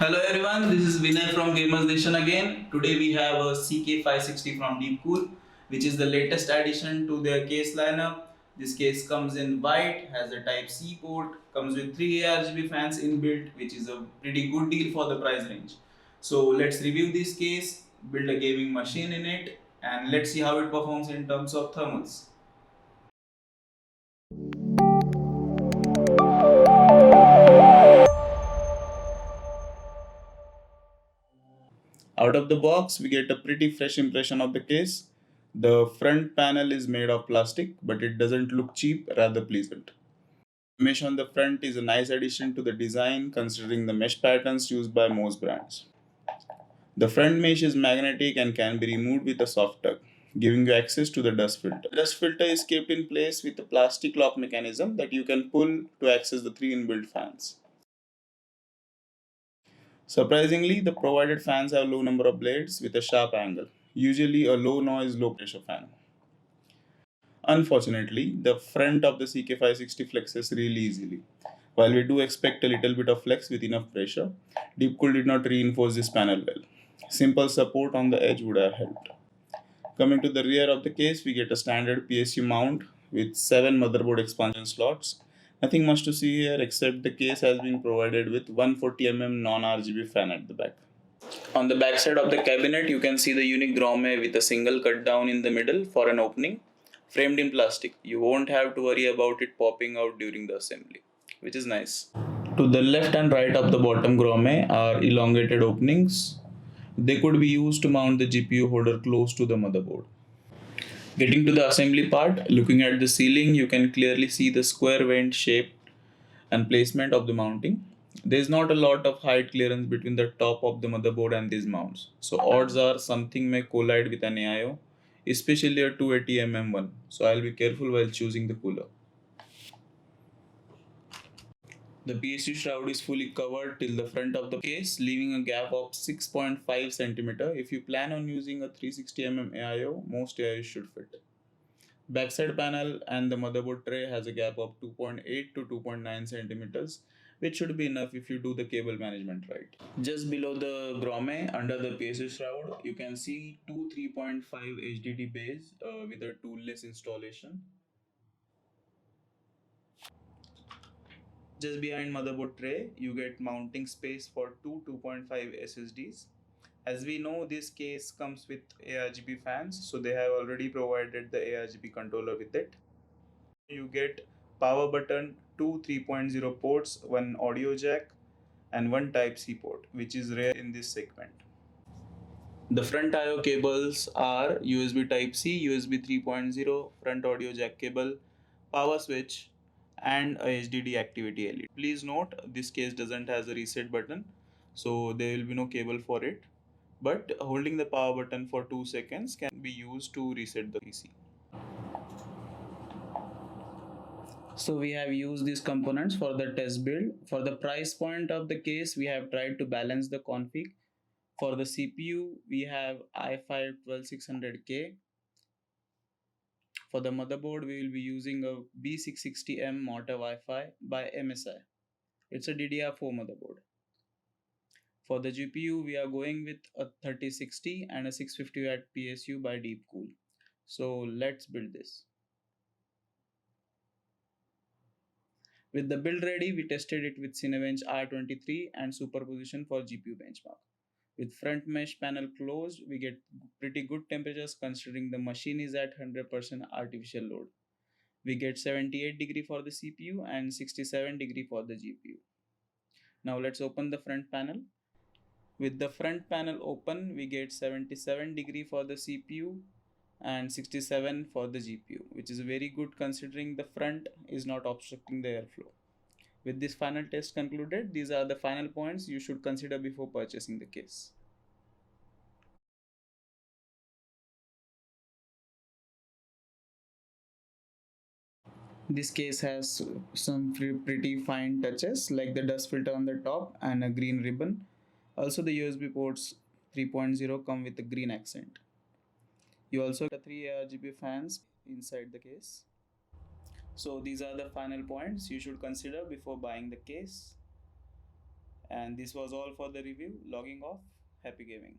Hello everyone, this is Vinay from Gamerz Nation again. Today we have a CK560 from Deepcool, which is the latest addition to their case lineup. This case comes in white, has a Type C port, comes with 3 ARGB fans inbuilt, which is a pretty good deal for the price range. So let's review this case, build a gaming machine in it, and let's see how it performs in terms of thermals. Out of the box, we get a pretty fresh impression of the case. The front panel is made of plastic, but it doesn't look cheap, rather pleasant. Mesh on the front is a nice addition to the design considering the mesh patterns used by most brands. The front mesh is magnetic and can be removed with a soft tug, giving you access to the dust filter. The dust filter is kept in place with a plastic lock mechanism that you can pull to access the 3 inbuilt fans. Surprisingly, the provided fans have low number of blades with a sharp angle, usually a low noise, low pressure fan. Unfortunately, the front of the CK560 flexes really easily. While we do expect a little bit of flex with enough pressure, Deepcool did not reinforce this panel well. Simple support on the edge would have helped. Coming to the rear of the case, we get a standard PSU mount with 7 motherboard expansion slots. Nothing much to see here except the case has been provided with 140mm non-RGB fan at the back. On the back side of the cabinet, you can see the unique grommet with a single cut down in the middle for an opening, framed in plastic. You won't have to worry about it popping out during the assembly, which is nice. To the left and right of the bottom grommet are elongated openings. They could be used to mount the GPU holder close to the motherboard. Getting to the assembly part, looking at the ceiling, you can clearly see the square vent shape and placement of the mounting. There is not a lot of height clearance between the top of the motherboard and these mounts. So odds are something may collide with an AIO, especially a 280mm one. So I'll be careful while choosing the cooler. The PSU shroud is fully covered till the front of the case, leaving a gap of 6.5 cm. If you plan on using a 360mm AIO, most AIOs should fit. Backside panel and the motherboard tray has a gap of 2.8 to 2.9 centimeters, which should be enough if you do the cable management right. Just below the grommet, under the PSU shroud, you can see two 3.5 HDD bays with a toolless installation. Just behind motherboard tray, you get mounting space for two 2.5 SSDs. As we know, this case comes with ARGB fans, so they have already provided the ARGB controller with it. You get power button, two 3.0 ports, one audio jack, and one Type C port, which is rare in this segment. The front I/O cables are USB Type C, USB 3.0, front audio jack cable, power switch, and a HDD activity LED. Please note this case doesn't has a reset button, so there will be no cable for it. But holding the power button for 2 seconds can be used to reset the PC. So we have used these components for the test build. For the price point of the case, we have tried to balance the config. For the CPU, we have i5 12600K. For the motherboard, we will be using a B660M Mortar Wi-Fi by MSI. It's a DDR4 motherboard. For the GPU, we are going with a 3060 and a 650W PSU by Deepcool. So let's build this. With the build ready, we tested it with Cinebench R23 and superposition for GPU benchmark. With front mesh panel closed, we get pretty good temperatures considering the machine is at 100% artificial load. We get 78° for the CPU and 67° for the GPU. Now let's open the front panel. With the front panel open, we get 77° for the CPU and 67 for the GPU, which is very good considering the front is not obstructing the airflow. With this final test concluded, these are the final points you should consider before purchasing the case. This case has some pretty fine touches like the dust filter on the top and a green ribbon. Also the USB ports 3.0 come with a green accent. You also get 3 ARGB fans inside the case. So these are the final points you should consider before buying the case. And this was all for the review. Logging off. Happy gaming.